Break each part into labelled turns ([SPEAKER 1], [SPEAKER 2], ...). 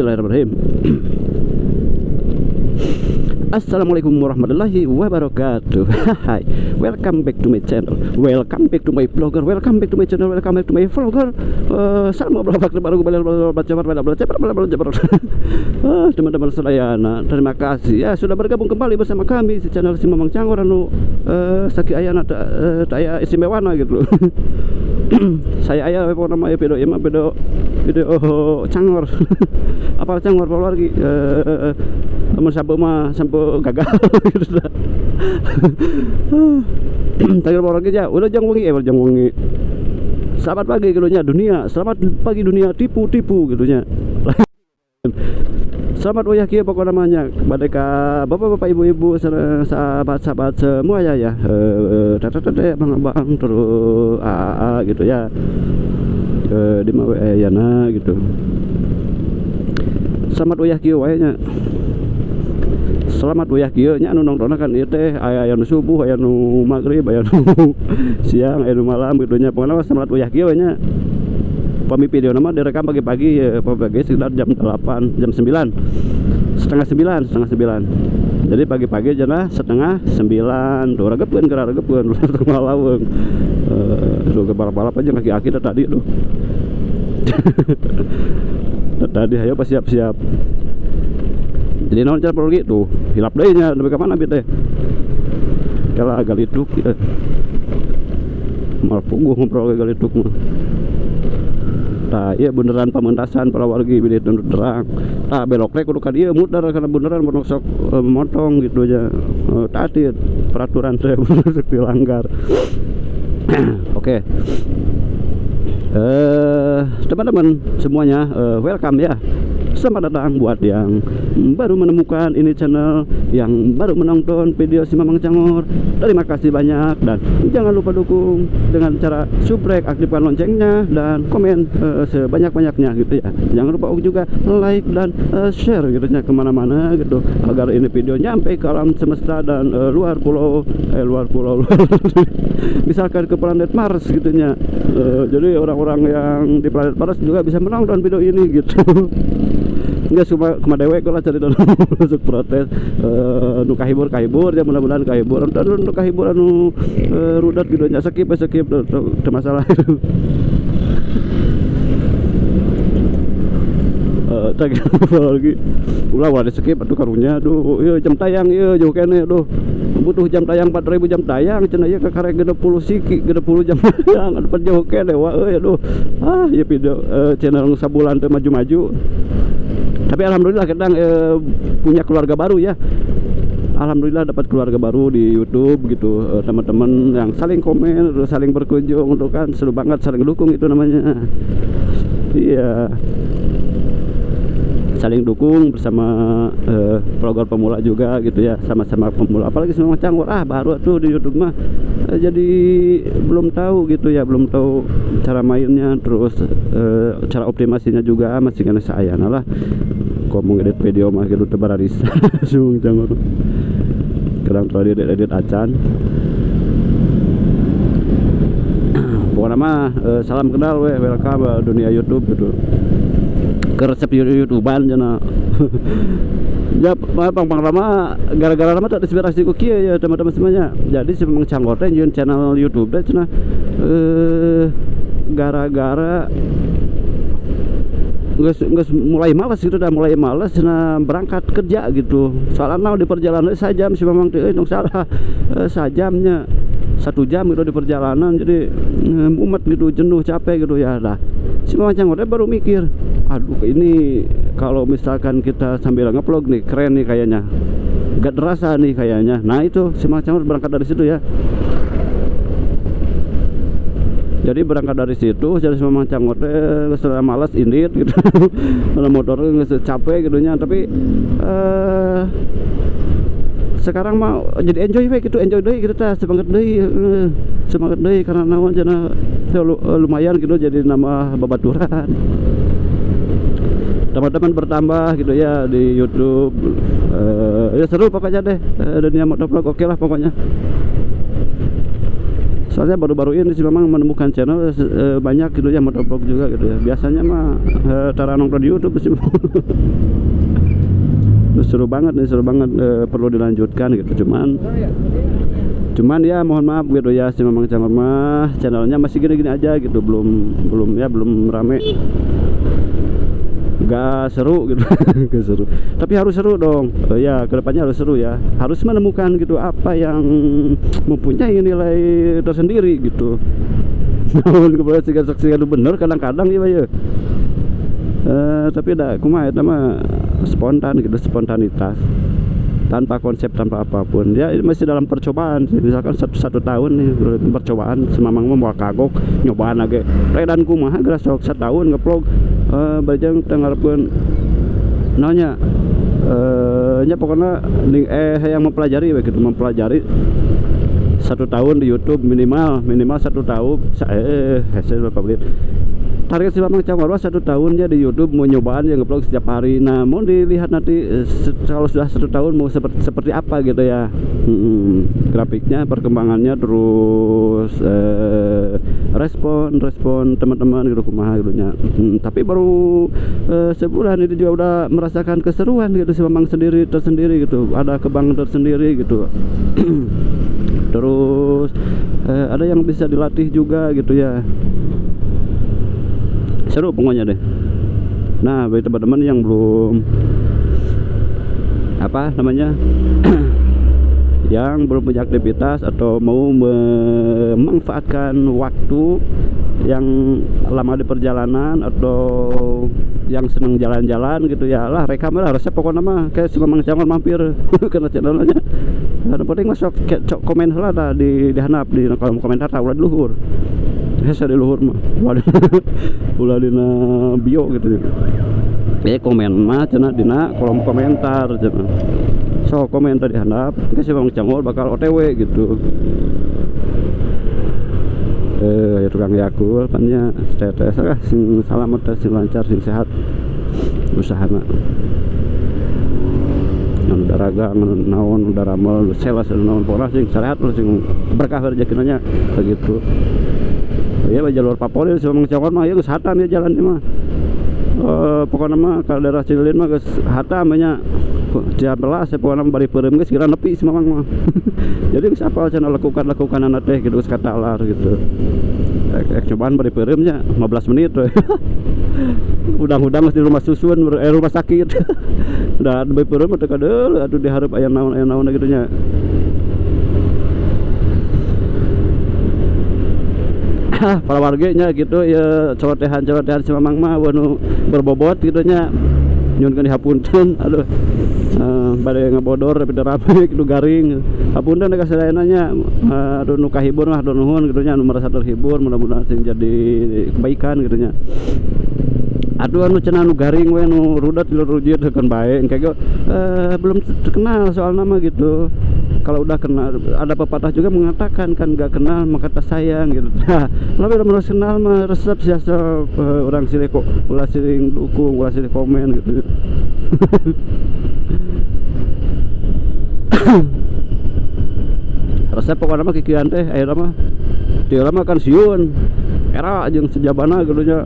[SPEAKER 1] Bismillahirrahmanirrahim. Assalamualaikum warahmatullahi wabarakatuh. Hai, welcome back to my channel, welcome back to my blogger, welcome back to my channel, welcome back to my vlogger. Salam baru teman-teman sedayana, terima kasih ya sudah bergabung kembali bersama kami di channel si Mamang Cangor anu saki ayana daya istimewana gitu. Saya ayah apa namanya video Cangor. Apa Cangor lagi teman sampai gagal gitu dah. Tadi orang aja udah jang wengi selamat pagi gitunya dunia, selamat pagi dunia tipu gitunya. Selamat uyah kia pokok namanya kepada bapak-bapak ibu-ibu sahabat-sahabat semua ya bang terus gitu ya di mawe yana gitu. Selamat uyah kia wayanya. Selamat uyah kieu nya anu nongtonna kan ieu teh aya nu subuh, aya nu magrib, aya nu siang, aya nu malam gitu nya. Pokona selamat uyah kieu nya. Pami video nama direkam pagi-pagi ya, pagi sekitar jam 8, jam 9. Setengah 9. Jadi pagi-pagi jana setengah 9. Tuh ragepeun malaweung. Tuh ke balap-balap aja kaki-kaki tadi tuh. Tadi ayo pas siap-siap. Jadi naon cara pergi tuh hilap deui nya nepi ka mana bi teh. Kala galituk ya. Mal pungguh ngobrol ke galituk mah. Tah ieu beneran pamentasan para wargi bi tunduk terang. Tah belok teh kudu ka dieu muter kana beneran mun sok motong gitu aja. Tadi peraturan teh dilanggar. Oke. Teman-teman semuanya welcome ya. Selamat datang buat yang baru menemukan ini channel, yang baru menonton video si Mamang Cangor. Terima kasih banyak dan jangan lupa dukung dengan cara subscribe, aktifkan loncengnya dan komen sebanyak-banyaknya gitu ya. Jangan lupa juga like dan share gitu ya kemana-mana gitu agar ini video nyampe ke alam semesta dan luar pulau misalkan ke planet Mars gitu ya. Jadi orang-orang yang di planet Mars juga bisa menonton video ini gitu. Enggak cuma dewek kok lah cari dan masuk protes nu kahibur ya mudah-mudahan kahibur nu kahibur anu rudat gitu nya skip teu masalah. Tak lagi ulah wade skip atuh karunya aduh ieu jam tayang ieu jauh kene aduh butuh jam tayang 4.000 jam tayang cenah ieu ka karek 60 siki 60 jam tayang atuh jauh kene wa euy aduh ieu video channel sabulan teu maju-maju. Tapi alhamdulillah kadang punya keluarga baru ya. Alhamdulillah dapat keluarga baru di YouTube gitu. Teman-teman yang saling komen, saling berkunjung untuk kan seru banget, saling dukung itu namanya. Iya. Saling dukung bersama vlogger pemula juga gitu ya, sama-sama pemula. Apalagi semua Cangor baru tuh di YouTube mah. Jadi belum tahu gitu ya, belum tahu cara mainnya, terus cara optimasinya juga masih kena saya lah. Ngomong edit video mah gitu tebararisa sung Cangor. Kadang terlalu edit acan. Pokoknya mah salam kenal welcome dunia YouTube gitu. Ke resep YouTubean cenah. Ya pang lama gara-gara lama tak inspirasi ku kieu ya teman-teman semuanya. Jadi si Mamang Cangor teh nyieun channel YouTube teh cenah gara-gara nggak mulai malas gitu dah, mulai malas cenah berangkat kerja gitu. Soalnya di perjalanan sajam si Mamang teh dong salah sajamnya 1 jam gitu di perjalanan, jadi mumet gitu, jenuh, capek gitu ya. Lah si Mamang Cangor baru mikir, aduh ini kalau misalkan kita sambil nge-vlog nih keren nih kayaknya, gak terasa nih kayaknya. Nah itu si Mamang Cangor berangkat dari situ ya. Jadi berangkat dari situ, jadi si Mamang Cangor setelah malas indit gitu. Kalau motor nggak capek gitu nya, tapi sekarang mah jadi enjoy gitu, enjoy deh gitu ta, semangat deh karena naon cenah lumayan gitu jadi nama babaturan. Teman-teman bertambah gitu ya di YouTube. Ya seru pokoknya deh dunia motovlog, oke lah pokoknya. Soalnya baru-baru ini sih memang menemukan channel banyak gitu ya, motovlog juga gitu ya. Biasanya mah cara nongkrong di YouTube sih. Seru banget nih, seru banget, perlu dilanjutkan gitu. Cuman ya mohon maaf gitu ya, si Mamang Cangor mah channelnya masih gini-gini aja gitu, belum rame, gak seru gitu. Gak seru, tapi harus seru dong. Ya kedepannya harus seru ya, harus menemukan gitu apa yang mempunyai nilai tersendiri gitu. Namun kemudian siga bener kadang-kadang ya. Tapi dah kumaha eta mah spontan gitu, spontanitas, tanpa konsep, tanpa apapun. Ya ini masih dalam percobaan sih. Misalkan satu tahun nih percobaan, semamang mau kagok nyobaan lagi redan kumaha geus sok setahun ngeplog bajang tanggarepkeun nanya nya pokoknya yang mempelajari begitu, mempelajari 1 tahun di YouTube minimal 1 tahun. Hasil berapa menit target si Mamang Cangor 1 tahunnya di YouTube, mau nyobaan ya ngeplog setiap hari. Nah mau dilihat nanti kalau sudah 1 tahun mau seperti apa gitu ya. Grafiknya, perkembangannya, terus respon teman-teman gitu kumaha gitu nya. Tapi baru sebulan ini juga udah merasakan keseruan gitu si Mamang tersendiri gitu, ada kebanggaan tersendiri gitu. Terus ada yang bisa dilatih juga gitu ya. Seru pokoknya deh. Nah bagi teman-teman yang belum apa namanya yang belum punya aktivitas atau mau memanfaatkan waktu yang lama di perjalanan, atau yang senang jalan-jalan gitu ya lah, rekam lah resep pokoknya mah kayak si Mamang Cangor mampir karena channelnya. Ada penting masuk komen lah di handap di kolom komentar ulah di luhur. Saya di luhur mah ulah dina bio gitu ya. Komen mah cenah dina kolom komentar cenah. So komentar di handap ke si Mamang Cangor bakal OTW gitu. Ya tukang yakul pannya tetes lah, sing salamet, sing lancar, sing sehat usahana. Yang udah raga, naon udah ramal, selas naon pokoknya sing sehat, sing berkah rezekinanya begitu. Ya jalur Papoli si Mamang Cangor mah ya geus hatam ya jalan ieu mah. Pokoknya mah ka daerah Cililin mah geus hatam nya. Jam 11 pokoknya bari peureum geus kira nepi si Mamang mah. Jadi geus apal cenah lakukan anak teh gitu geus katalar gitu. Cobaan bari peureum nya 15 menit we. Udang-udang di rumah susun, rumah sakit. Udah bari peureum teh kadeul atuh dihareup aya naon gitu nya. Para warganya gitu ya, celotehan si Mamang mah wanu berbobot gitu nya, nyunkeun dihapunten. Aduh bade ngabodor tapi rapi gitu garing hapunten ka sadayana nya. Aduh nu kahibur mah nuhun gitu nya, nu merasa terhibur, mudah-mudahan sing jadi kebaikan gitu nya. Aduh anu cenah nu garing we nu rudat rujit kan bae engke belum terkenal soal nama gitu. Kalau udah kenal, ada pepatah juga mengatakan kan gak kenal maka tak sayang gitu. Nah, tapi udah kenal mah resep siasa orang silih kok ulah sering dukung, ulah sering komen gitu. Resep pokoknya mah kikian teh ayeuna mah. Dia mah kan siun. Era jeung sejabana gitu nya.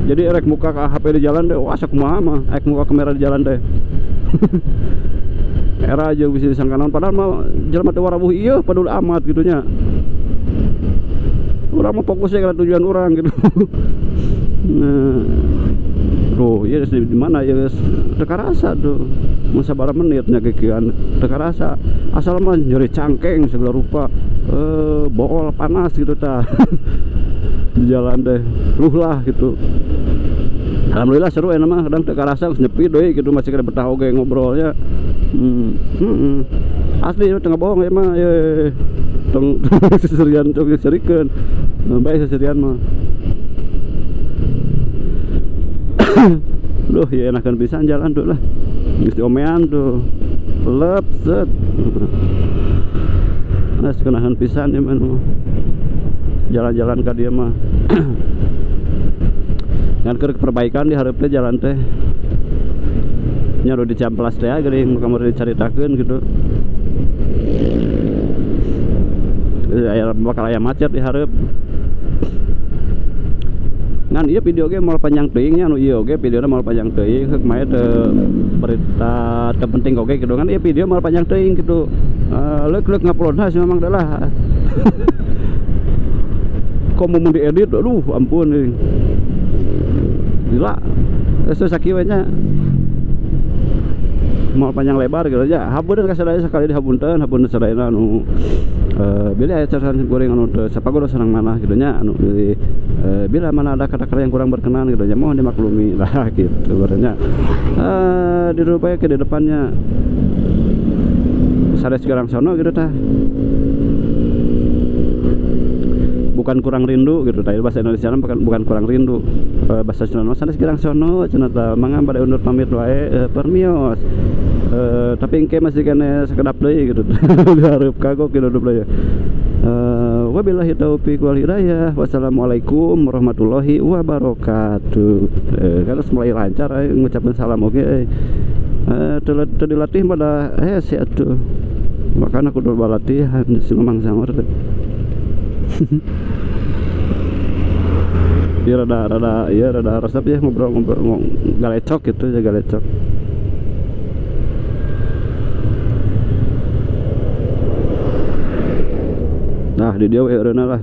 [SPEAKER 1] Jadi rek muka ke HP di jalan teh, wah sakumaha mah, rek muka kamera di jalan teh. Era aja bisa disangkanan padahal mah jelema teh warawuh ieu peduli amat gitu nya. Urang mah fokusnya ke tujuan orang gitu. Nah, tuh ya di mana ya teu karasa tuh. Mun sabaraha menit nya kikian teu karasa. Asal mah nyeri cangkeng segala rupa. Bool panas gitu tah. Di jalan teh luh lah gitu. Alhamdulillah seru enak mah, kadang teu karasa geus nyepi deui gitu, masih kada betah oge ngobrolnya. Asli tengah bohong ya mah ya. Tong seserian tong serikeun. Bae seserian mah. Loh ya enakan pisan jalan tuh lah. Geus diomean tuh. Lep set. Nah sekenahan pisan ya mah. Jalan-jalan ka dieu mah. Ngan keur perbaikan dihareup teh jalan teh nyaru di Ciamplas teh geuning kamari dicaritakeun gitu. bakal aya macet di hareup. Ngan ieu video ge moal panjang teuing nya anu ieu oge videona moal panjang teuing heuk mae teu berita teu penting oge gitu kan ieu video moal panjang teuing gitu. Leuk nguploadna sih memang adalah komo mun diedit aduh ampun euy. Gila. Geus sakieu we nya. Moal panjang lebar gitu aja. Hapunten ka sadaya sakali dihapunten, hapunten sadayana anu bila aya carahan goreng anu teu sapagoda sareng manah gitu nya anu bila mana ada kata-kata yang kurang berkenan gitu aja mohon dimaklumi lah gitu sebenarnya. Dirubah ke di depannya sanes garang sono gitu tah. Bukan kurang rindu gitu tah bahasa Indonesia bukan kurang rindu. Bahasa Sunda sanes garang sono cenah tah mangga bade undur pamit wae permios. Tapi engke masih kena sekedap deui gitu. Hareup kagok gitu deui. Wabillahi taufiq wal hidayah. Wassalamualaikum warahmatullahi wabarakatuh. Karena mulai lancar ngucapin salam oke. Teu dilatih pada sih atuh. Makanya kudu balatihan si Mamang Sangor teh. Dia rada resep ya ngobrol galecok gitu ya galecok. Nah di dia eureuna lah.